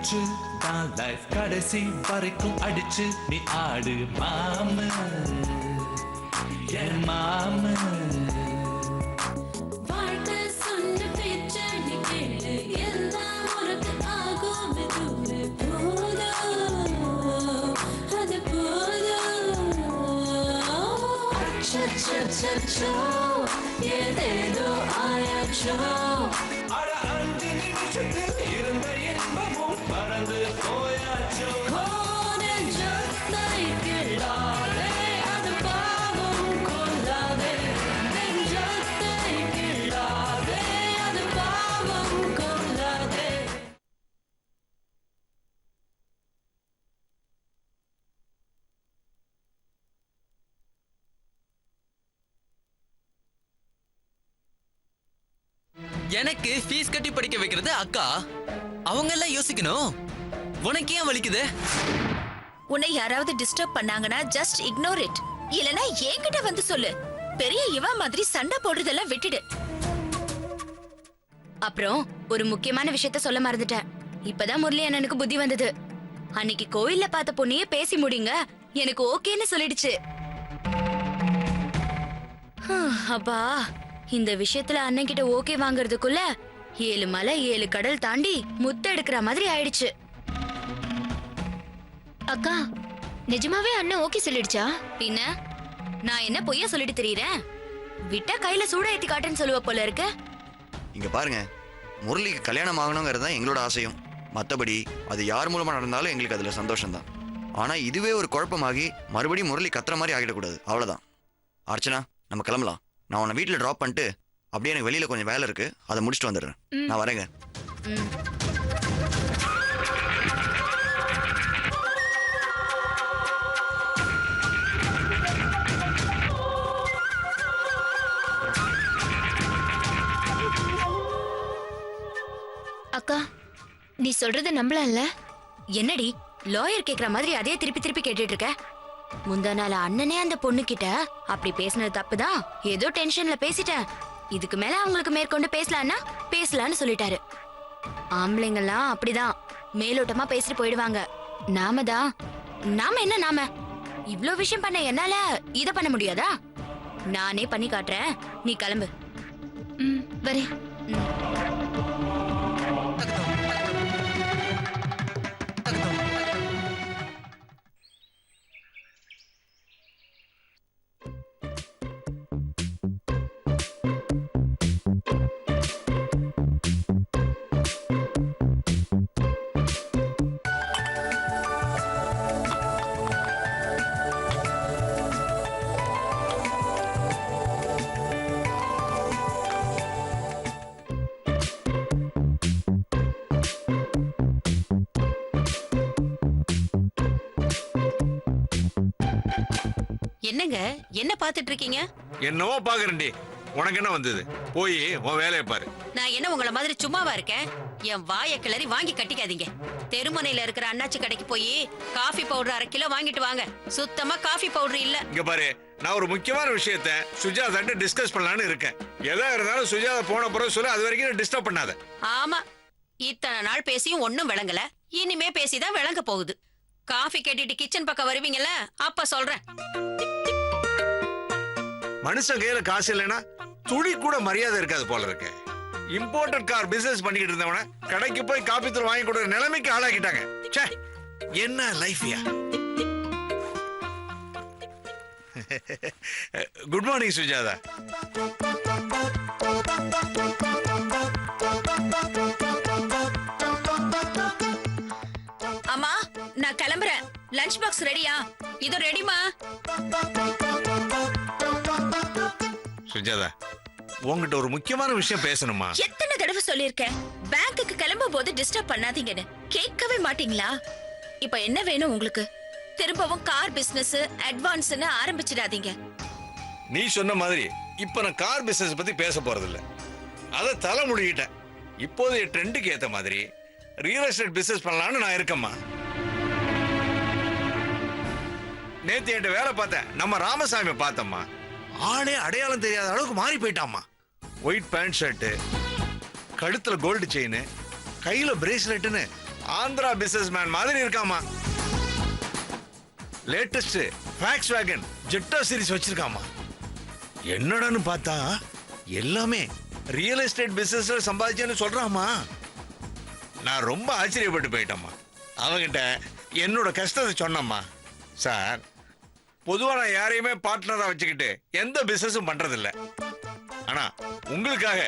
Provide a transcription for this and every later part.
மூச்சு தான் லைஃப் கடைசி வரைக்கும் அடிச்சு நீ ஆடு மாமு என் மாமு. ஏதேதோ ஆயாச்சோ அட 5 நிமிஷத்தில் இருந்த இன்பமும் பறந்து போயாச்சோ. கிள்ளாதே அது பாவம் கொள்ளாதே நெஞ்சத்தை கிள்ளாதே அது பாவம் கொள்ளாதே. எனக்கு ஃபீஸ் கட்டி படிக்க வைக்கிறது அக்கா. அவங்க எல்லாம் யோசிக்கணும். உனக்கு ஏன் வலிக்குது? உன்னை யாராவது டிஸ்டர்ப் பண்ணாங்கன்னா ஜஸ்ட் இக்னோர் இட். இல்லனா என்கிட்ட வந்து சொல்லு. பெரிய இவ மாதிரி சண்டை போடுறதெல்லாம் விட்டுடு. அப்புறம் ஒரு முக்கியமான விஷயத்த சொல்ல மறந்துட்டேன். இப்பதான் முரளி அண்ணனுக்கு புத்தி வந்தது. அன்னைக்கு கோயில்ல பார்த்த பொண்ணையே பேசி முடிங்க எனக்கு ஓகேன்னு சொல்லிடுச்சு. அப்பா, இந்த விஷயத்துல அண்ணன் கிட்ட ஓகே வாங்குறதுக்குள்ள 7 மலை 7 கடல் தாண்டி முத்த எடுக்கிற மாதிரி ஆயிடுச்சு. அக்கா, நிஜமாவே அண்ணன் ஓகே சொல்லிடுச்சா? பின்ன நான் என்ன பொய்யா சொல்லிட்டு தெரியறேன்? விட்டா கையில சூட ஏத்தி காட்டுன்னு சொல்லுவ போல இருக்கு. இங்க பாருங்க, முரளிக்கு கல்யாணம் ஆகணுங்கிறது தான் எங்களோட ஆசையும். மற்றபடி அது யார் மூலமா நடந்தாலும் எங்களுக்கு அதுல சந்தோஷம் தான். ஆனா இதுவே ஒரு குழப்பமாகி மறுபடியும் முரளி கத்துற மாதிரி ஆகிடக்கூடாது. அவ்வளவுதான். அர்ச்சனா, நம்ம கிளம்பலாம். நான் உன்னை வீட்டில் ட்ராப் பண்ணிட்டு அப்படியே எனக்கு வெளியில கொஞ்சம் வேலை இருக்கு, அதை முடிச்சுட்டு வந்துடுறேன். நான் வரேங்க. அக்கா, நீ சொல்றத நம்பலாம்ல? என்னடி லாயர் கேக்குற மாதிரி அதே திருப்பி திருப்பி கேட்டுட்டு இருக்க? முந்தா நாள் அண்ணனே அந்த பொண்ணு கிட்ட அப்படி பேசினது தப்புதான், ஏதோ டென்ஷன்ல பேசிட்டேன், இதுக்கு மேல அவங்களுக்கு மேற்கொண்டு பேசலான்னா பேசலான்னு சொல்லிட்டாரு. ஆம்பளைங்கெல்லாம் அப்படிதான் மேலோட்டமா பேசிட்டு போயிடுவாங்க. நாம என்ன நாம இவ்ளோ விஷயம் பண்ண என்னால இத பண்ண முடியாதா? நானே பண்ணி காட்டுறேன், நீ கிளம்பு. வரேன். என்னங்க என்ன பாத்துட்டு இருக்கீங்க? என்னவோ பாக்குறேன்டி. உனக்கு என்ன வந்தது? போய் உன் வேலையை பாரு. நான் என்ன உங்கள மாதிரி சும்மாவா இருக்கேன்? என் வாயை கிளறி வாங்கி கட்டிக்காதீங்க. தெருமனையில இருக்கிற அண்ணாச்சி கடைக்கு போய் காஃபி பவுடர் 1/2 கிலோ வாங்கிட்டு வாங்க. சுத்தமா காஃபி பவுடர் இல்ல. இங்க பாரு, நான் ஒரு முக்கியமான விஷயத்த சுஜாதாட்ட டிஸ்கஸ் பண்ணலான்னு இருக்கேன். எதா இருந்தாலும் சுஜாதா போன பிறகு சொல்லு, அது வரைக்கும் டிஸ்டர்ப் பண்ணாத. ஆமா, இத்தனை நாள் பேசியும் ஒண்ணும் விளங்கல. இனிமே பேசிதான் விளங்க போகுது. காஃபி கேட்டிட்டு கிச்சன் பக்கம் வருவீங்கல்ல, அப்ப சொல்றேன். மனுஷன் கையில காசு இல்லைன்னா துளி கூட மரியாதை இருக்காது போல இருக்கு. இம்போர்ட்டட் கார் பிசினஸ் பண்ணிக்கிட்டு இருந்தவன கடைக்கு போய் காப்பி தூள் வாங்கி கொடுக்குற நிலைமைக்கு ஆளாக்கிட்டாங்க. என்ன லைஃப்யா? Good morning Sujatha. அம்மா, நான் கிளம்புறேன். லஞ்ச் பாக்ஸ் ரெடியா? இது ரெடிமா? சுஜாதா, உங்ககிட்ட ஒரு முக்கியமான விஷயம் பேசணுமா? எத்தனை தடவை சொல்லிருக்கேன், பேங்க்குக்கு கிளம்பும் போது டிஸ்டர்ப் பண்ணாதீங்கன்னு. கேட்கவே மாட்டீங்களா? இப்ப என்ன வேணும் உங்களுக்கு? திரும்பவும் கார் பிசினஸ் அட்வான்ஸ்னு ஆரம்பிச்சிடாதீங்க. நீ சொன்ன மாதிரி இப்ப நான் கார் பிசினஸ் பத்தி பேச போறது இல்ல. அத தலை முடிக்கிட்டேன். இப்போதைய ட்ரெண்டுக்கு ஏத்த மாதிரி ரியல் எஸ்டேட் பிசினஸ் பண்ணலாம்னு நான் இருக்கேம்மா. நேத்து என்கிட்ட வேலை பார்த்தேன். நம்ம ராமசாமி பார்த்தோம்மா. ஆளே அடையாளம் தெரியாத அளவுக்கு மாறி போயிட்டாமா. ஒயிட் பேண்ட் ஷர்ட், கழுத்துல கோல்டு செயின், கையில பிரேஸ்லெட்னு ஆந்திரா பிசினஸ் மேன் மாதிரி இருக்காமா. லேட்டஸ்ட் ஃபேக்ஸ் வேகன் ஜெட்டா சீரிஸ் வச்சிருக்காமா. என்னடான்னு பார்த்தா எல்லாமே ரியல் எஸ்டேட் பிசினஸ்ல சம்பாதிச்சேன்னு சொல்றாமா. நான் ரொம்ப ஆச்சரியப்பட்டு போயிட்டேம்மா. அவங்கிட்ட என்னோட கஷ்டத்தை சொன்னம்மா. சார், பொதுவாக நான் யாரையுமே பார்ட்னராக வச்சுக்கிட்டு எந்த பிசினஸும் பண்றதில்ல. ஆனா உங்களுக்காக,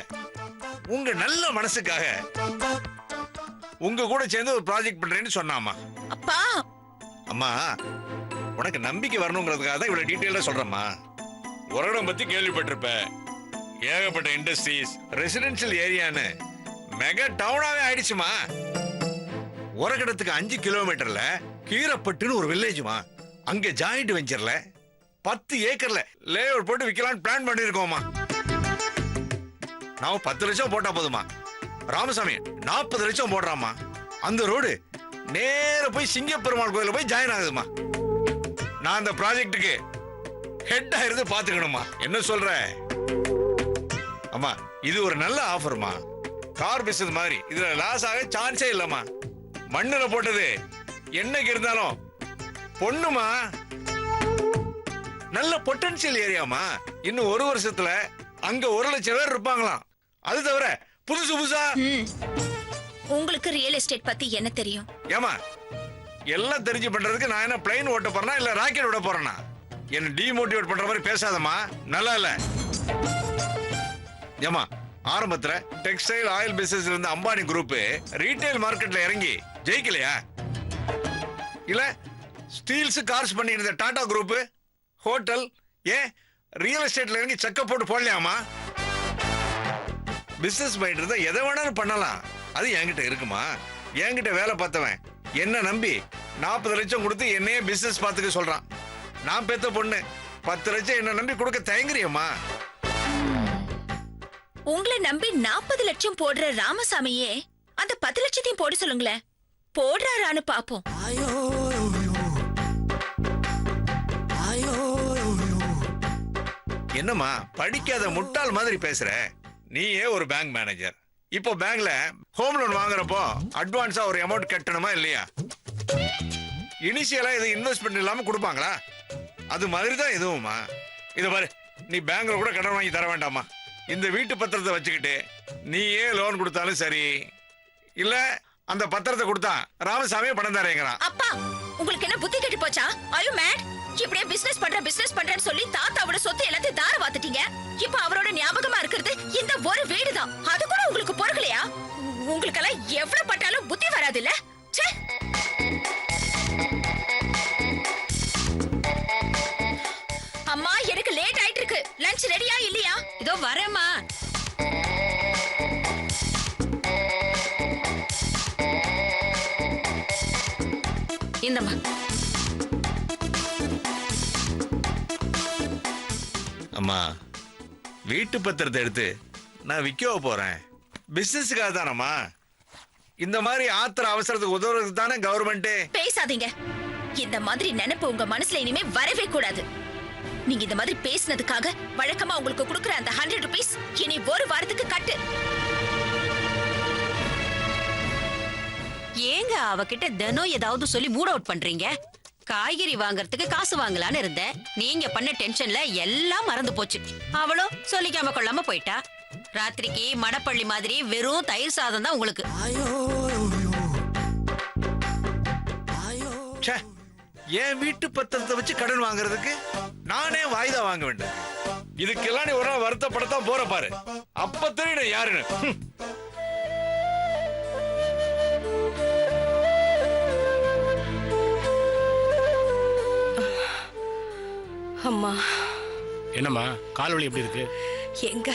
உங்க நல்ல மனசுக்காக உங்க கூட சேர்ந்து ஒரு ப்ராஜெக்ட் பண்றேன்னு சொன்னாமா. அப்பா அம்மா, உனக்கு நம்பிக்கை வரணுங்கிறதுக்காக தான் இவ்வளவு டீட்டெயிலா சொல்றேம்மா. ஒரு இடம் பத்தி கேள்விப்பட்டிருப்ப. ஏகப்பட்ட இண்டஸ்ட்ரீஸ், ரெசிடென்ஷியல் ஏரியான்னு மெகா டவுனாவே ஆயிடுச்சுமா. உரகடத்துக்கு 5 கிலோமீட்டர்ல கீரப்பட்டுன்னு ஒரு வில்லேஜுமா. அங்க ஜாயிண்ட் வெஞ்சர்ல 10 ஏக்கர்ல லேஅவுட் போட்டு விற்கலான்னு பிளான் பண்ணிருக்கோமா. நான் 10 லட்சம் போட்டா போதுமா. ராமசாமி 40 லட்சம் போடுறாமா. அந்த ரோடு நேர போய் சிங்கப்பெருமாள் கோயில போய் ஜாயின் ஆகுதுமா. நான் அந்த ப்ராஜெக்ட்டுக்கு ஹெட்டா இருந்து பாத்துக்கணுமா. என்ன சொல்ற அம்மா? இது ஒரு நல்ல ஆஃபர்மா. கார் பிசினஸ் மாதிரி இதுல லாஸ் ஆக சான்ஸே இல்லம்மா. மண்ணுல போட்டது என்னைக்கு இருந்தாலும் பொண்ணுமா. நல்ல பொட்டன்சியல் ஏரியாமா. இன்னும் 1 வருஷத்துல அங்க 1 லட்சம் பேர் இருப்பாங்களாம். அது தவிர புதுசு புதுசா. உங்களுக்கு ரியல் எஸ்டேட் பத்தி என்ன தெரியும்? ஏமா, எல்லாம் தெரிஞ்சு பண்றதுக்கு நான் என்ன பிளைன் ஓட்ட போறேனா இல்ல ராக்கெட் விட போறேனா? என்ன டிமோட்டிவேட் பண்ற மாதிரி பேசாதம்மா, நல்லா இல்ல. ஏமா, ஆரம்பத்துல டெக்ஸ்டைல் ஆயில் பிசினஸ் இருந்த அம்பானி குரூப் ரீட்டைல் மார்க்கெட்ல இறங்கி ஜெயிக்கலையா? இல்ல ஸ்டீல்ஸ் கார்ஸ் பண்ணி இருந்த டாடா குரூப் ஹோட்டல் ஏன் ரியல் எஸ்டேட்ல இறங்கி செக்க போட்டு போடலையாமா? பிசினஸ் மைண்ட் இருந்தா எதை வேணாலும் பண்ணலாம். அது என்கிட்ட இருக்குமா. என்கிட்ட வேலை பார்த்தவன் என்ன நம்பி 40 லட்சம் கொடுத்து என்னையே பிசினஸ் பார்த்துக்க சொல்றான். நான் பெத்த பொண்ணு 10 லட்சம் என்ன நம்பி கொடுக்க தயங்குறியம்மா. உங்களை நம்பி 40 லட்சம் போடுற ராமசாமியே அந்த 10 லட்சத்தையும் போட சொல்லுங்களேன். போடுறாரான்னு பாப்போம். என்னம்மா படிக்காத முட்டாள் மாதிரி பேசுற? நீயே ஒரு பேங்க் மேனேஜர். இப்போ பேங்க்ல ஹோம் லோன் வாங்குறப்போ அட்வான்ஸா ஒரு அமௌண்ட் கட்டணுமா இல்லையா? இனிஷியலா இது இன்வெஸ்ட்மெண்ட் இல்லாம கொடுப்பாங்களா? அது மாதிரி தான் இதுவுமா. இத பாரு, நீ பேங்க்ல கூட கடன் வாங்கி தர வேண்டாமா. இந்த வீட்டு பத்திரத்தை வச்சுக்கிட்டு நீயே லோன் கொடுத்தாலும் சரி, இல்ல அந்த பத்திரத்தை கொடுத்தா ராமசாமியே பணம் தரேங்கிறான். அப்பா, உங்களுக்கு என்ன புத்தி கெட்டு போச்சா? Are you mad? இப்படியே பிசினஸ் பண்றேன்னு சொல்லி தாத்தாவோட சொத்து எல்லாத்தையும் தார வாத்துட்டீங்க. இப்ப அவரோட ஞாபகமா இருக்கிறது இந்த ஒரு வீடு தான். அது கூட உங்களுக்கு பொறுக்கலையா? உங்களுக்கெல்லாம் எவ்வளவு பட்டாலும் புத்தி வராது இல்ல? அம்மா, எனக்கு லேட் ஆயிட்டு இருக்கு. லஞ்ச் ரெடியா இல்லையா? இதோ வரேம்மா. இந்தம்மா. அம்மா, வீட்டு பத்திரத்தை எடுத்து நான் விற்க போறேன். பிசினஸுக்காக தானம்மா. இந்த மாதிரி ஆத்திர அவசரத்துக்கு உதவுறதுக்கு தானே கவர்மெண்ட். பேசாதீங்க. இந்த மாதிரி நினைப்பு உங்க மனசுல இனிமே வரவே கூடாது. நீங்க இந்த மாதிரி பேசினதுக்காக வழக்கமா உங்களுக்கு கொடுக்குற அந்த 100 rupees இனி 1 வாரத்துக்கு கட்டு. ஏங்க அவகிட்ட தினம் ஏதாவது சொல்லி மூட் அவுட் பண்றீங்க? காய்கறி வாங்குறதுக்கு காசு வாங்கலான்னு இருந்தேன். நீங்க பண்ண டென்ஷன்ல எல்லாம் மறந்து போச்சு. அவளும் சொல்லிக்காம கொள்ளாம போயிட்டா. ராத்திரிக்கு மடப்பள்ளி மாதிரி வெறும் தயிர் சாதம் தான் உங்களுக்கு. என் வீட்டு பத்திரத்தை வச்சு கடன் வாங்குறதுக்கு நானே வாய்தா வாங்க வேண்டும். இதுக்கெல்லாம் நீ ஒரு நாள் வருத்தப்படத்தான் போற பாரு. அப்ப தெரியும் யாருன்னு. அம்மா, என்னம்மா கால் வலி எப்படி இருக்கு? எங்க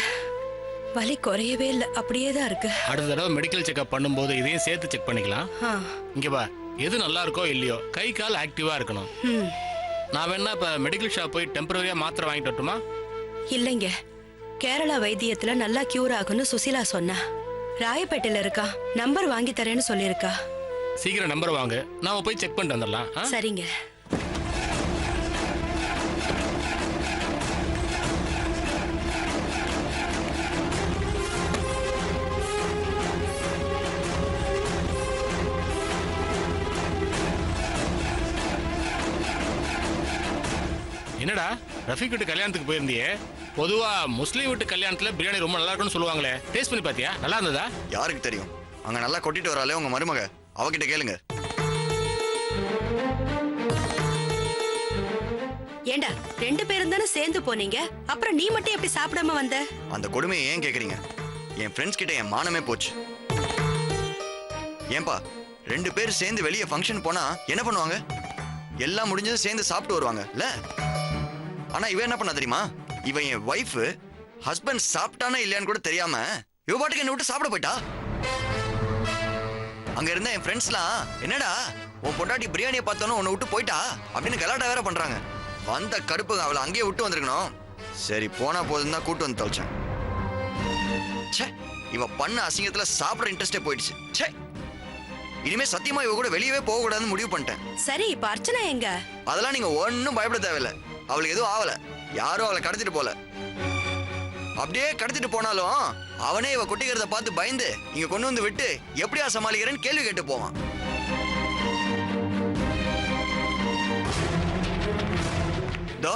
வலி குறையவே இல்லை, அப்படியே தான் இருக்கு. அடுத்த தடவை மெடிக்கல் செக்அப் பண்ணும்போது இதையும் சேர்த்து செக் பண்ணிக்கலாம். இங்க பா, எது நல்லா இருக்கோ இல்லையோ கை கால் ஆக்டிவா இருக்கணும். நான் வேணா இப்ப மெடிக்கல் ஷாப் போய் டெம்பரரியா மாத்திரை வாங்கிட்டு வரட்டுமா? இல்லைங்க, கேரளா வைத்தியத்துல நல்லா கியூர் ஆகும்னு சுசீலா சொன்னா. ராயப்பேட்டையில இருக்கா, நம்பர் வாங்கி தரேன்னு சொல்லியிருக்கா. சீக்கிரம் நம்பர் வாங்க, நாம போய் செக் பண்ணிட்டு வந்துடலாம். சரிங்க. என்னடா ரஃபீக் வீட்டு கல்யாணத்துக்கு போயிருந்தியே? பொதுவா முஸ்லீம் வீட்டு கல்யாணத்துல பிரியாணி ரொம்ப நல்லா இருக்கும்னு சொல்லுவாங்களே, டேஸ்ட் பண்ணி பாத்தியா? நல்லா இருந்ததா? யாருக்கு தெரியும்? அங்க நல்லா கொட்டிட்டு வராளே உங்க மருமக, அவகிட்ட கேளுங்க. ஏண்டா 2 பேரும் தானே சேர்ந்து போனீங்க, அப்புறம் நீ மட்டும் எப்படி சாப்பிடாம வந்த? அந்த கொடுமையை ஏன் கேக்குறீங்க? என் ஃப்ரெண்ட்ஸ் கிட்ட என் மானமே போச்சு. ஏன்பா 2 பேர் சேர்ந்து வெளியே ஃபங்க்ஷன் போனா என்ன பண்ணுவாங்க? எல்லாம் முடிஞ்சது சேர்ந்து சாப்பிட்டு வருவாங்க இல்ல? ஆனா இவ என்ன பண்ணா தெரியுமா? இவன் என் வைஃப், ஹஸ்பண்ட் சாப்பிட்டானா இல்லையான்னு கூட தெரியாம இவ பாட்டுக்கு என்ன விட்டு சாப்பிட போயிட்டா. அங்க இருந்த என் ஃப்ரெண்ட்ஸ்லாம் என்னடா உன் பொண்டாட்டி பிரியாணியை பார்த்தோன்னு உன்னை விட்டு போயிட்டா அப்படின்னு கலாட்டா வேற பண்றாங்க. வந்த கடுப்பு அவளை அங்கேயே விட்டு வந்திருக்கணும். சரி போனா போதும் தான் கூட்டு வந்து தொலைச்சேன். ச்சே, இவ பண்ண அசிங்கத்துல சாப்பிட இன்ட்ரெஸ்டே போயிடுச்சு. ச்சே, இனிமே சத்தியமா இவ கூட வெளியவே போக கூடாதுன்னு முடிவு பண்ணிட்டேன். சரி இப்ப அர்ச்சனா எங்க? அதெல்லாம் நீங்க ஒன்னும் பயப்பட தேவையில்ல. அவளுக்கு எதுவும் ஆகல. யாரும் அவளை கடத்திட்டு போல. அப்படியே கடத்திட்டு போனாலும் அவனே இவ கொட்டிக்கிறத பார்த்து பயந்து இங்க கொண்டு வந்து விட்டு எப்படியா சமாளிக்கிறேன்னு கேள்வி கேட்டு போவான். தோ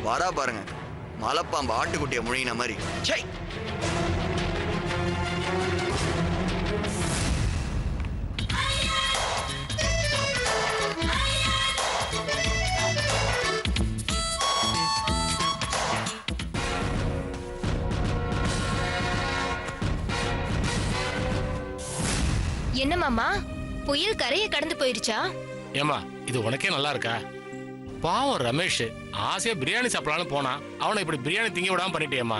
வரா பாருங்க, மலைப்பாம்பு ஆட்டுக்குட்டிய முழுகின மாதிரி. சை, என்ன மாமா, புயல் கரையை கடந்து போயிருச்சா? ஏமா இது உனக்கே நல்லா இருக்கா? பாவம் ரமேஷ் ஆசையா பிரியாணி சாப்பிடலான்னு போனா, அவனை இப்படி பிரியாணி திங்க விடாம பண்ணிட்டேம்மா.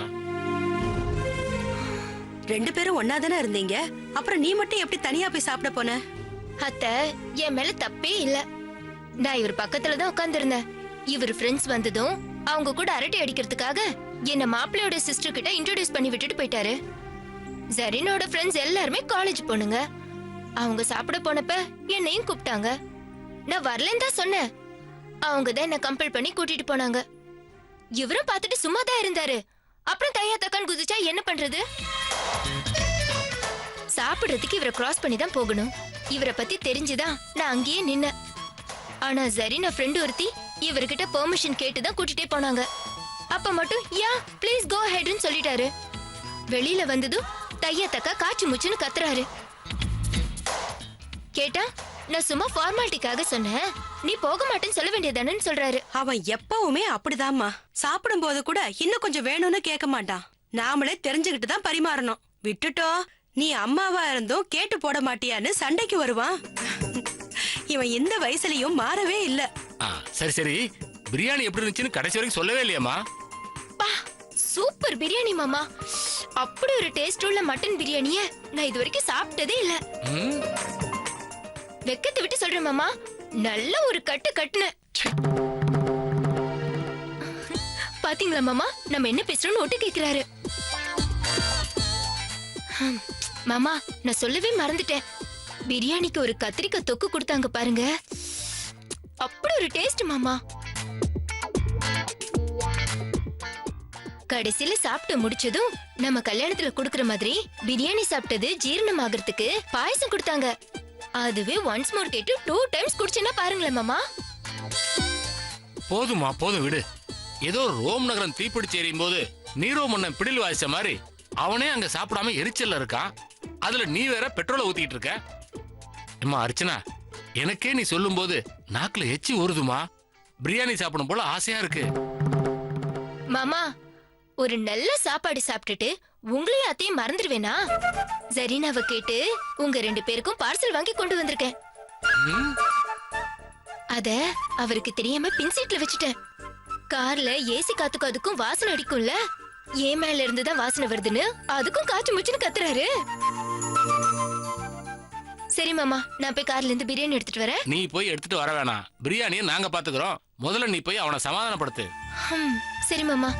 2 பேரும் ஒன்னா தானே இருந்தீங்க, அப்புறம் நீ மட்டும் எப்படி தனியா போய் சாப்பிட போன? அத்த, என் மேல தப்பே இல்ல. நான் இவர் பக்கத்துல தான் உட்கார்ந்திருந்தேன். இவர் ஃப்ரெண்ட்ஸ் வந்ததும் அவங்க கூட அரட்டை அடிக்கிறதுக்காக என்ன மாப்பிள்ளையோட சிஸ்டர் கிட்ட இன்ட்ரோடியூஸ் பண்ணி விட்டுட்டு போயிட்டாரு. ஜெரினோட ஃப்ரெண்ட்ஸ் எல்லாருமே காலேஜ் பொண்ணுங்க. அவங்க சாப்பிட போனப்ப என்னையும் கூப்பிட்டாங்க. நான் வரலன்னு தான் சொன்னேன். அவங்க தான் என்ன கம்பல் பண்ணி கூட்டிட்டு போனாங்க. இவரும் பார்த்துட்டு சும்மா தான் இருந்தாரு. அப்புறம் தையா தக்கான் குதிச்சா என்ன பண்றது? சாப்பிடுறதுக்கு இவரை கிராஸ் பண்ணி தான் போகணும். இவரை பத்தி தெரிஞ்சுதான் நான் அங்கேயே நின்னேன். ஆனா ஜெரினா ஃப்ரெண்ட் ஒருத்தி இவர்கிட்ட பெர்மிஷன் கேட்டு தான் கூட்டிட்டே போனாங்க. அப்ப மட்டும் யா ப்ளீஸ் கோ ஹெட்னு சொல்லிட்டாரு. வெளியில வந்ததும் தையா தக்கா காய்ச்சி முச்சுன்னு கத்துறாரு. கேட்டா நான் சும்மா ஃபார்மாலிட்டிக்காக சொன்னேன், நீ போக மாட்டேன்னு சொல்ல வேண்டியதானு சொல்றாரு. அவன் எப்பவுமே அப்படிதாம்மா. சாப்பிடும் போது கூட இன்னும் கொஞ்சம் வேணும்னு கேட்க மாட்டான். நாமளே தெரிஞ்சுக்கிட்டு தான் பரிமாறணும். விட்டுட்டோம், நீ அம்மாவா இருந்தும் கேட்டு போட மாட்டியான்னு சண்டைக்கு வருவான். இவன் இந்த வயசுலயும் மாறவே இல்ல. சரி சரி, பிரியாணி எப்படி இருந்துச்சுன்னு கடைசி வரைக்கும் சொல்லவே இல்லையாமா? பா, சூப்பர் பிரியாணி மாமா. அப்படி ஒரு டேஸ்ட் உள்ள மட்டன் பிரியாணிய நான் இது வரைக்கும் சாப்பிட்டதே இல்ல. வெக்கத்தை விட்டு சொல்றேன் மாமா, நல்ல ஒரு கட்டு கட்டுன. பாத்தீங்களா மாமா, நம்ம என்ன பேசுறோம்னு ஒட்டு கேக்குறாரு. மாமா, நான் சொல்லவே மறந்துட்டேன். பிரியாணிக்கு ஒரு கத்திரிக்காய் தொக்கு கொடுத்தாங்க பாருங்க, அப்படி ஒரு டேஸ்ட் மாமா. கடைசியில சாப்பிட்டு முடிச்சதும் நம்ம கல்யாணத்துல குடுக்கற மாதிரி பிரியாணி சாப்பிட்டது ஜீரணம் ஆகிறதுக்கு பாயசம் கொடுத்தாங்க. அதுவே ஒன்ஸ் மோர் கேட்டு 2 டைம்ஸ் குடிச்சேன்னா பாருங்களேன் மாமா. போதுமா போதும் விடு. ஏதோ ரோம் நகரம் தீப்பிடிச்சு எரியும் போது நீரோ மன்னன் பிடில் வாய்ச்ச மாதிரி அவனே அங்க சாப்பிடாம எரிச்சல்ல இருக்கான். அதுல நீ வேற பெட்ரோலை ஊத்திட்டு இருக்க. அம்மா அர்ச்சனா, எனக்கே நீ சொல்லும் போது நாக்குல எச்சி ஊறுதுமா. பிரியாணி சாப்பிடும் போல ஆசையா இருக்கு. மாமா, ஒரு நல்ல சாப்பாடு சாப்பிட்டுட்டு உங்களையும் அத்தையும் மறந்துடுவேனா? ஜெரினாவை கேட்டு உங்க 2 பேருக்கும் பார்சல் வாங்கி கொண்டு வந்திருக்கேன். அத அவருக்கு தெரியாம பின் சீட்ல வச்சுட்டேன். கார்ல ஏசி காத்துக்கும் அதுக்கும் வாசனை அடிக்கும்ல, ஏன் மேல இருந்துதான் வாசனை வருதுன்னு அதுக்கும் காய்ச்சி முச்சுன்னு கத்துறாரு. சரி மாமா, நான் போய் கார்ல இருந்து பிரியாணி எடுத்துட்டு வரேன். நீ போய் எடுத்துட்டு வர வேணாம், பிரியாணியை நாங்க பாத்துக்கிறோம். முதல்ல நீ போய் அவனை சமாதானப்படுத்து. சரி மாமா.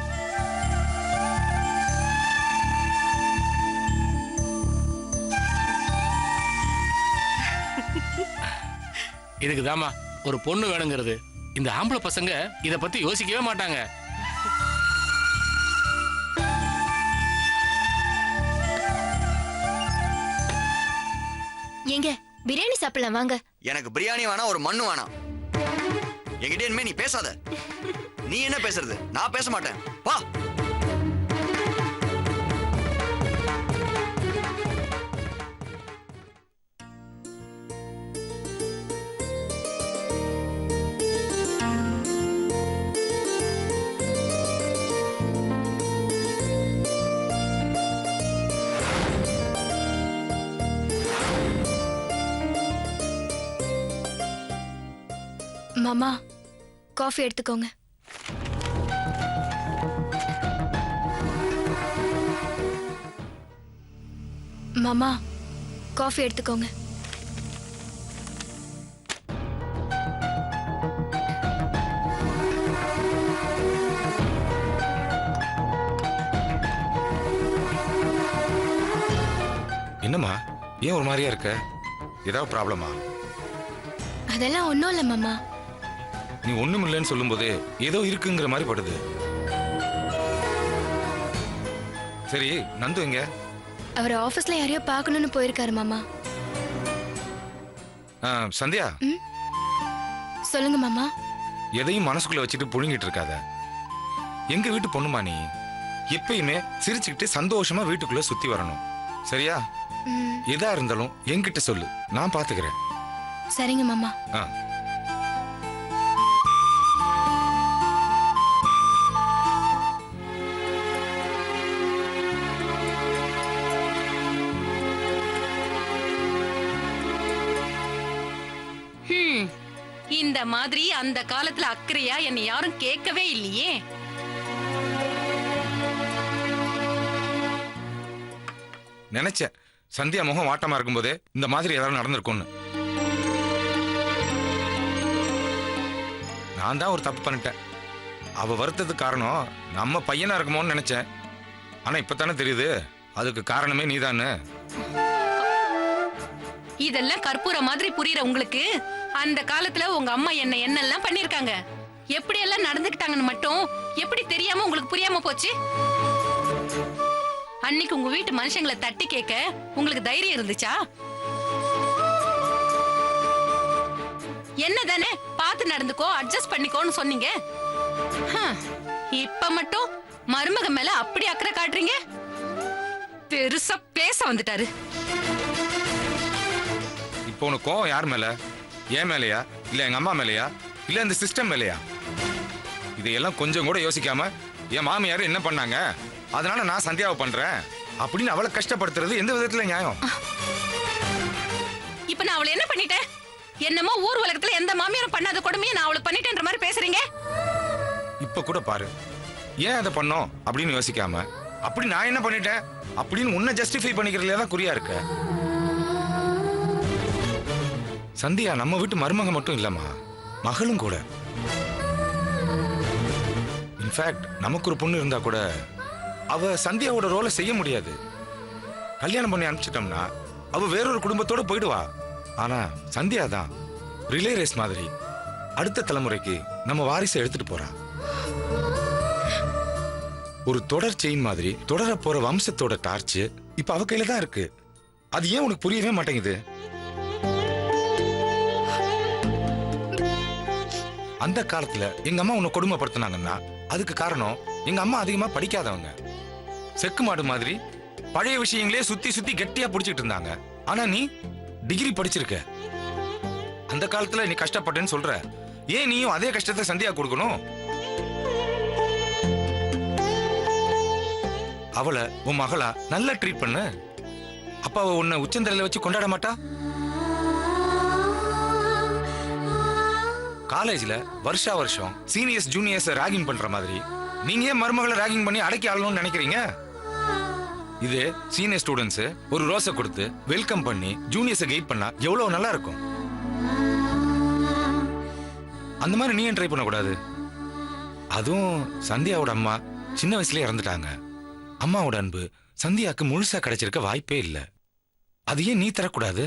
இதுக்குதாமா ஒரு பொண்ணு வேணுங்கிறது. இந்த ஆம்பளை பசங்க இத பத்தி யோசிக்கவே மாட்டாங்க. எங்க பிரியாணி சாப்பிடலாம் வாங்க. எனக்கு பிரியாணி வேணாம், ஒரு மண்ணு வேணாம். என்கிட்ட இனிமே நீ பேசாத. நீ என்ன பேசுறது? நான் பேச மாட்டேன். வா. மாமா காஃபி எடுத்துக்கோங்க. மாமா காஃபி எடுத்துக்கோங்க. என்னம்மா ஏன் ஒரு மாதிரியா இருக்க? ஏதாவது ப்ராப்ளமா? அதெல்லாம் ஒண்ணும் இல்ல மாமா. நீ ஒண்ணும் இல்லைன்னு சொல்லும்போது ஏதோ இருக்குங்கிற மாதிரி படுது. சரி, நந்து எங்க? அவர் ஆபீஸ்ல யாரையோ பார்க்கணும்னு போயிருக்காரு மாமா. சந்தியா, சொல்லுங்க மாமா. எதையும் மனசுக்குள்ள வச்சுட்டு புழுங்கிட்டு இருக்காத. எங்க வீட்டு பொண்ணுமா நீ. எப்பயுமே சிரிச்சுக்கிட்டு சந்தோஷமா வீட்டுக்குள்ள சுத்தி வரணும், சரியா? எதா இருந்தாலும் என்கிட்ட சொல்லு, நான் பாத்துக்கிறேன். சரிங்க மாமா. இந்த மாதிரி அந்த காலத்துல அக்கறையா என்னை யாரும் கேட்கவே இல்லையே. நினைச்சேன் சந்தியா முகம் வாட்டமா இருக்கும்போதே இந்த மாதிரி ஏதாவது நடந்திருக்கும்னு. நான் தான் ஒரு தப்பு பண்ணிட்டேன். அவ வருத்தத்துக்கு காரணம் நம்ம பையனா இருக்குமோன்னு நினைச்சேன். ஆனா இப்பதானே தெரியுது அதுக்கு காரணமே நீதானு. இதெல்லாம் கற்பூர மாதிரி புரியுற உங்களுக்கு அந்த காலத்துல உங்க அம்மா என்னெல்லாம் பண்ணிருக்காங்க, எப்படி எல்லாம் நடந்துக்கிட்டாங்கன்னு மட்டும் எப்படி தெரியாம உங்களுக்கு புரியாம போச்சு? அன்னைக்கு உங்க வீட்டு மனுஷங்களை தட்டி கேட்க உங்களுக்கு தைரியம் இருந்துச்சா? என்னதானே பார்த்து நடந்துக்கோ, அட்ஜஸ்ட் பண்ணிக்கோன்னு சொன்னீங்க. இப்ப மட்டும் மருமக மேல அப்படி அக்கறை காட்டுறீங்க. பெருசா பேச வந்துட்டாரு. இப்போ உனக்கு கோவம் யார் மேல? என் மேலையா, இல்ல எங்க அம்மா மேலையா, இல்ல இந்த சிஸ்டம் மேலையா? இதையெல்லாம் கொஞ்சம் கூட யோசிக்காம என் மாமியார் என்ன பண்ணாங்க, அதனால நான் சந்தியாவை பண்றேன் அப்படின்னு அவளை கஷ்டப்படுத்துறது எந்த விதத்துல நியாயம்? இப்ப நான் அவளை என்ன பண்ணிட்டேன்? என்னமோ ஊர் உலகத்துல எந்த மாமியாரும் பண்ணாத கொடுமையை நான் அவளுக்கு பண்ணிட்டேன்ற மாதிரி பேசுறீங்க. இப்ப கூட பாரு, ஏன் அதை பண்ணோம் அப்படின்னு யோசிக்காம அப்படி நான் என்ன பண்ணிட்டேன் அப்படின்னு உன்னை ஜஸ்டிஃபை பண்ணிக்கிறதுல தான் குறியா இருக்க. சந்தியா நம்ம வீட்டு மருமக மட்டும் இல்லம்மா, மகளும் கூட. இன்ஃபேக்ட் நமக்கு ஒரு பொண்ணு இருந்தா கூட அவ சந்தியாவோட ரோலை செய்ய முடியாது. கல்யாணம் பண்ணி அனுப்பிச்சிட்டோம்னா அவ வேறொரு குடும்பத்தோட போயிடுவா. ஆனா சந்தியா தான் ரிலே ரேஸ் மாதிரி அடுத்த தலைமுறைக்கு நம்ம வாரிசை எடுத்துட்டு போறா. ஒரு தொடர் செயின் மாதிரி தொடர போற வம்சத்தோட டார்ச் இப்ப அவ கையில தான் இருக்கு. அது ஏன் உனக்கு புரியவே மாட்டேங்குது? அந்த காலத்துல எங்க அம்மா உன்னை கொடுமைப்படுத்தினாங்கன்னா அதுக்கு காரணம் எங்க அம்மா அதிகமா படிக்காதவங்க. செக்கு மாடு மாதிரி பழைய விஷயங்களே சுத்தி சுத்தி கெட்டியா புடிச்சிட்டு இருந்தாங்க. ஆனா நீ டிகிரி படிச்சிருக்க. அந்த காலத்துல நீ கஷ்டப்பட்டேன்னு சொல்ற, ஏன் நீயும் அதே கஷ்டத்தை சந்தியா கொடுக்கணும்? அவளை உன் மகளா நல்லா ட்ரீட் பண்ணு. அப்ப அவ உன்னை உச்சந்தலையில வச்சு கொண்டாட மாட்டா? காலேஜ்ல வருஷா வருஷம் சீனியர்ஸ் ஜூனியர்ஸ் ராகிங் பண்ற மாதிரி நீங்க ஏன் மருமகளை ராகிங் பண்ணி அடக்கி ஆளணும்னு நினைக்கிறீங்க? இது சீனியர் ஸ்டூடெண்ட்ஸ் ஒரு ரோஸை கொடுத்து வெல்கம் பண்ணி ஜூனியர்ஸை கைட் பண்ணா எவ்வளவு நல்லா இருக்கும். அந்த மாதிரி நீ ஏன் ட்ரை பண்ணக்கூடாது? அதுவும் சந்தியாவோட அம்மா சின்ன வயசுலயே இறந்துட்டாங்க. அம்மாவோட அன்பு சந்தியாக்கு முழுசா கிடைச்சிருக்க வாய்ப்பே இல்லை. அது ஏன் நீ தரக்கூடாது?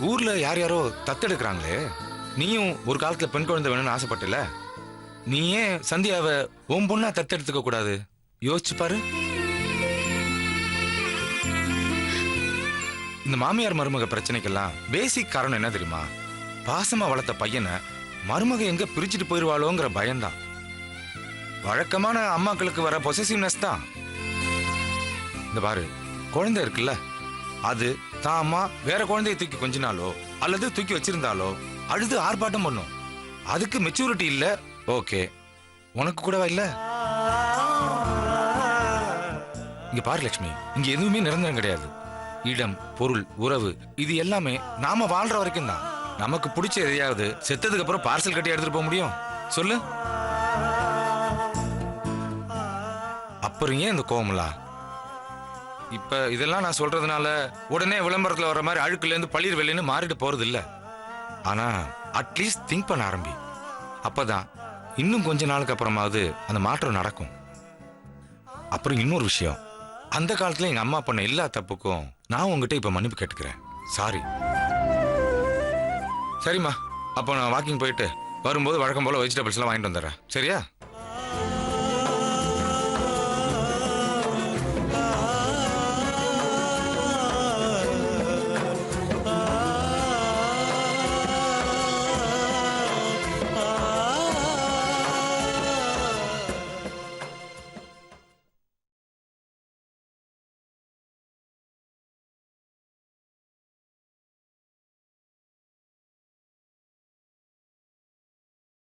ஊர்ல யார் யாரோ தத்தெடுக்கிறாங்களே, நீயும் ஒரு காலத்துல பெண் குழந்தை வேணும்னு ஆசைப்பட்டல, நீ ஏன் சந்தியாவை உன் பொண்ணா தத்தெடுத்துக்க கூடாது? யோசிச்சு பாரு. இந்த மாமியார் மருமக பிரச்சனைக்கெல்லாம் பேசிக் காரணம் என்ன தெரியுமா? பாசமா வளர்த்த பையனை மருமக எங்க பிரிச்சுட்டு போயிருவாளோங்கிற பயம்தான். வழக்கமான அம்மாக்களுக்கு வர பொசசிவ்னஸ் தான். இந்த பாரு, குழந்தை இருக்குல்ல, அது தான் அம்மா வேற குழந்தைய தூக்கி கொஞ்சினாலோ அல்லது தூக்கி வச்சிருந்தாலோ அழுது ஆர்ப்பாட்டம் பண்ணும். அதுக்கு மெச்சூரிட்டி இல்ல. ஓகே, உனக்கு கூடவா இல்ல? இங்க பாரு லட்சுமி, இங்க எதுவுமே நிரந்தரம் கிடையாது. இடம், பொருள், உறவு இது எல்லாமே நாம வாழ்ற வரைக்கும் தான். நமக்கு பிடிச்ச எதையாவது செத்ததுக்கு அப்புறம் பார்சல் கட்டி எடுத்துட்டு போக முடியும்? சொல்லு. அப்புறம் ஏன் இந்த கோவம்லா? இப்ப இதெல்லாம் நான் சொல்றதுனால உடனே விளம்பரத்துல வர்ற மாதிரி அழுக்குல இருந்து பளிர் வெள்ளைன்னு மாறிட்டு போறது இல்ல. ஆனா அட்லீஸ்ட் திங்க் பண்ண ஆரம்பி. அப்பதான் இன்னும் கொஞ்ச நாளுக்கு அப்புறமாவது அந்த மாற்றம் நடக்கும். அப்புறம் இன்னொரு விஷயம், அந்த காலத்துல எங்க அம்மா பண்ண எல்லா தப்புக்கும் நான் உங்ககிட்ட இப்ப மன்னிப்பு கேட்டுக்கிறேன். சாரி. சரிம்மா, அப்போ நான் வாக்கிங் போயிட்டு வரும்போது வழக்கம் போல வெஜிடபிள்ஸ் எல்லாம் வாங்கிட்டு வந்துடுறேன். சரியா?